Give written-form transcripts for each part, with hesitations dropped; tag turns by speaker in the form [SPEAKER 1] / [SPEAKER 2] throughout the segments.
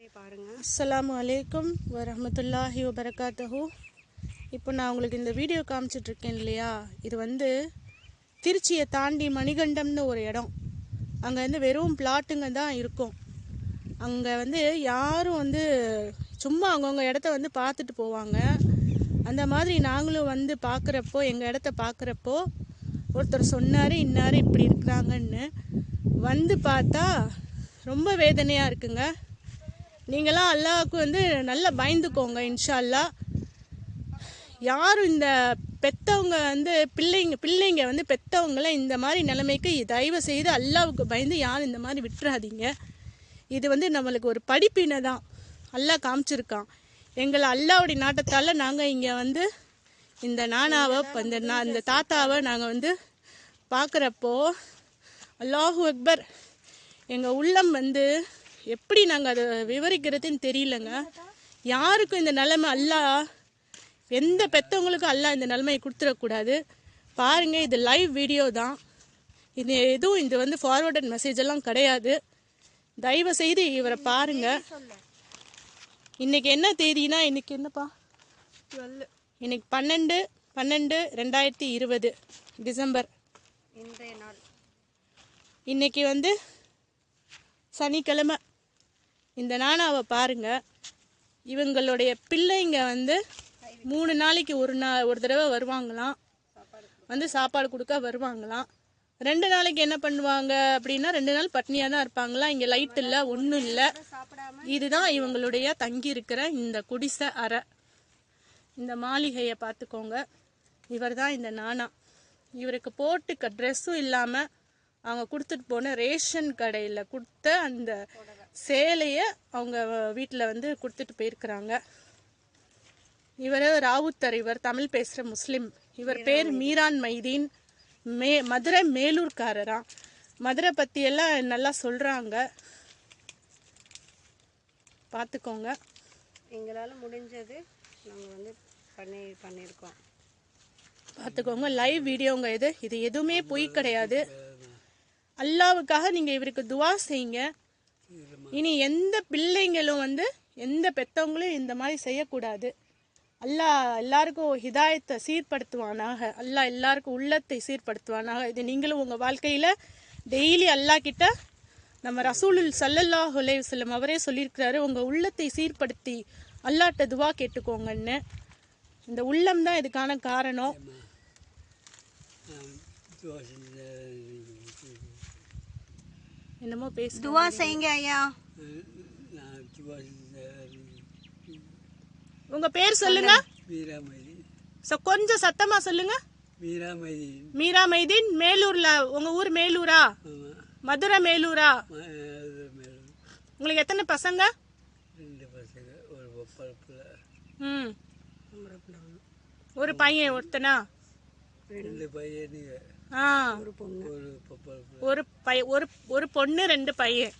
[SPEAKER 1] அஸ்ஸலாமு அலைக்கும் வரஹ்மத்துல்லாஹி வபரகாத்துஹு. இப்போ நான் உங்களுக்கு இந்த வீடியோ காமிச்சிட்ருக்கேன் இல்லையா, இது வந்து திருச்சியை தாண்டி மணிகண்டம்னு ஒரு இடம். அங்கே வந்து வெறும் பிளாட்டுங்க தான் இருக்கும். அங்கே வந்து யாரும் வந்து சும்மா அவங்கவுங்க இடத்த வந்து பார்த்துட்டு போவாங்க. அந்த மாதிரி நாங்களும் வந்து பார்க்குறப்போ, எங்கள் இடத்த பார்க்குறப்போ ஒருத்தர் சொன்னார் இன்னார் இப்படி இருக்கிறாங்கன்னு. வந்து பார்த்தா ரொம்ப வேதனையாக இருக்குங்க. நீங்களாம் அல்லாஹ்வுக்கு வந்து நல்லா பயந்துக்கோங்க இன்ஷா அல்லாஹ். யாரும் இந்த பெற்றவங்க வந்து பிள்ளைங்க வந்து பெற்றவங்கள இந்த மாதிரி நிலைமைக்கு தயவு செய்து அல்லாஹ்வுக்கு பயந்து யாரும் இந்த மாதிரி விட்டுறாதீங்க. இது வந்து நம்மளுக்கு ஒரு படிப்பினை தான் அல்லாஹ் காமிச்சிருக்கான். எங்களை அல்லாஹ்வுடைய நாட்டத்தால் நாங்கள் இங்கே வந்து இந்த நானாவை இந்த தாத்தாவை நாங்கள் வந்து பார்க்குறப்போ அல்லாஹு அக்பர், எங்கள் உள்ளம் வந்து எப்படி நாங்கள் அதை விவரிக்கிறதுன்னு தெரியலங்க. யாருக்கும் இந்த நிலைமை அல்லாஹ், எந்த பெற்றவங்களுக்கும் அல்லாஹ் இந்த நிலைமையை கொடுத்துடக்கூடாது. பாருங்கள், இது லைவ் வீடியோ தான். இது வந்து ஃபார்வர்டட் மெசேஜ் எல்லாம் கிடையாது. தயவு செய்து இவரை பாருங்கள். இன்றைக்கி என்ன தேதினா, இன்றைக்கி என்னப்பா, இன்னைக்கு 12/12/2020 டிசம்பர்.
[SPEAKER 2] இன்றைய நாள்
[SPEAKER 1] இன்னைக்கு வந்து சனிக்கிழமை. இந்த நானாவை பாருங்க. இவங்களுடைய பிள்ளைங்க வந்து 3 நாளைக்கு ஒரு தடவை வருவாங்களாம், வந்து சாப்பாடு கொடுக்க வருவாங்களாம். 2 நாளைக்கு என்ன பண்ணுவாங்க அப்படின்னா, 2 நாள் பட்னியாக தான் இருப்பாங்களாம். இங்கே லைட் இல்லை, ஒன்றும் இல்லை. இதுதான் இவங்களுடைய தங்கி இருக்கிற இந்த குடிசை அறை. இந்த மாளிகையை பார்த்துக்கோங்க. இவர் தான் இந்த நானா. இவருக்கு போட்டுக்க ட்ரெஸ்ஸும் இல்லாமல் அவங்க கொடுத்துட்டு போன ரேஷன் கடையில் கொடுத்த அந்த சேலையை அவங்க வீட்டில் வந்து கொடுத்துட்டு போயிருக்கிறாங்க. இவர் ராவுத்தர், இவர் தமிழ் பேசுகிற முஸ்லீம். இவர் பேர் மீரான் மைதீன். மதுரை மேலூர்காரராம். மதுரை பற்றியெல்லாம் நல்லா சொல்கிறாங்க, பார்த்துக்கோங்க.
[SPEAKER 2] எங்களால் முடிஞ்சது நாங்கள் வந்து பண்ணியிருக்கோம்.
[SPEAKER 1] பார்த்துக்கோங்க, லைவ் வீடியோங்க இது எதுவுமே பொய் கிடையாது. அல்லாவுக்காக நீங்கள் இவருக்கு துவா செய்யுங்க. இனி எந்த பிள்ளைங்களும் வந்து எந்த பெற்றவங்களும் இந்த மாதிரி செய்யக்கூடாது. அல்லாஹ் எல்லாருக்கும் ஹிதாயத்தை சீர்படுத்துவானாக. அல்லாஹ் எல்லாருக்கும் உள்ளத்தை சீர்படுத்துவானாக. இது நீங்களும் உங்கள் வாழ்க்கையில் டெய்லி அல்லாஹ் கிட்ட, நம்ம ரசூலுல் ஸல்லல்லாஹு அலைஹி வஸல்லம் அவரே சொல்லியிருக்கிறாரு, உங்கள் உள்ளத்தை சீர்படுத்தி அல்லாஹ்ட்ட துவா கேட்டுக்கோங்கன்னு. இந்த உள்ளம் தான் இதுக்கான காரணம். என்னமோ பேச
[SPEAKER 2] துவா செய்யுங்க ஐயா.
[SPEAKER 1] உங்க பேர் சொல்லுங்க. கொஞ்சம் சத்தமா சொல்லுங்க. மீரா மைதீன். மேலூர்ல, உங்க ஊர் மேலூரா? மதுரை மேலூரா? உங்களுக்கு எத்தனை பசங்க?
[SPEAKER 3] 2 பசங்க,
[SPEAKER 1] ஒரு பையன், ஒருத்தனா?
[SPEAKER 3] 2 பையனுங்க,
[SPEAKER 2] ஒரு பொண்ணு.
[SPEAKER 1] ஒரு பொண்ணு, 2 பையன்.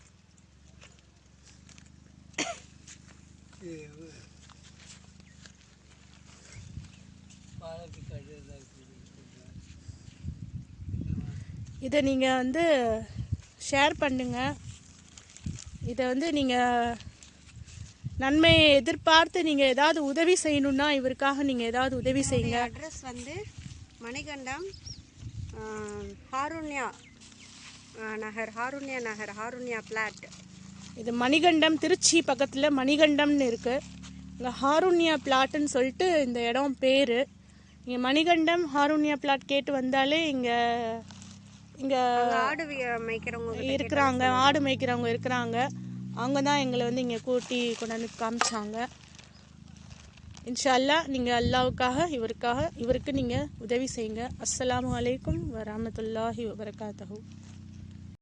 [SPEAKER 1] இதை நீங்கள் வந்து ஷேர் பண்ணுங்க. இதை வந்து நீங்கள் நன்மையை எதிர்பார்த்து நீங்கள் ஏதாவது உதவி செய்யணுன்னா இவருக்காக நீங்கள் ஏதாவது உதவி செய்யுங்க.
[SPEAKER 2] அட்ரஸ் வந்து மணிகண்டம், ஹாருண்யா நகர், ஹாருண்யா பிளாட்.
[SPEAKER 1] இது மணிகண்டம், திருச்சி பக்கத்தில் மணிகண்டம்னு இருக்குது. இங்கே ஹாருண்யா பிளாட்டுன்னு சொல்லிட்டு இந்த இடம் பேர். இங்கே மணிகண்டம் ஹாருண்யா பிளாட் கேட்டு வந்தாலே இங்கே
[SPEAKER 2] ஆடு மேய்க்கிறவங்க
[SPEAKER 1] இருக்கிறாங்க, ஆடு மேய்க்கிறவங்க இருக்கிறாங்க. அவங்க தான் எங்களை வந்து இங்கே கூட்டி கொண்டாந்து காமிச்சாங்க. இன்ஷா அல்லாஹ் நீங்கள் அல்லாவுக்காக இவருக்கு நீங்கள் உதவி செய்யுங்க. அஸ்ஸலாமு அலைக்கும் வரஹ்மத்துல்லாஹி வபரகாத்துஹு.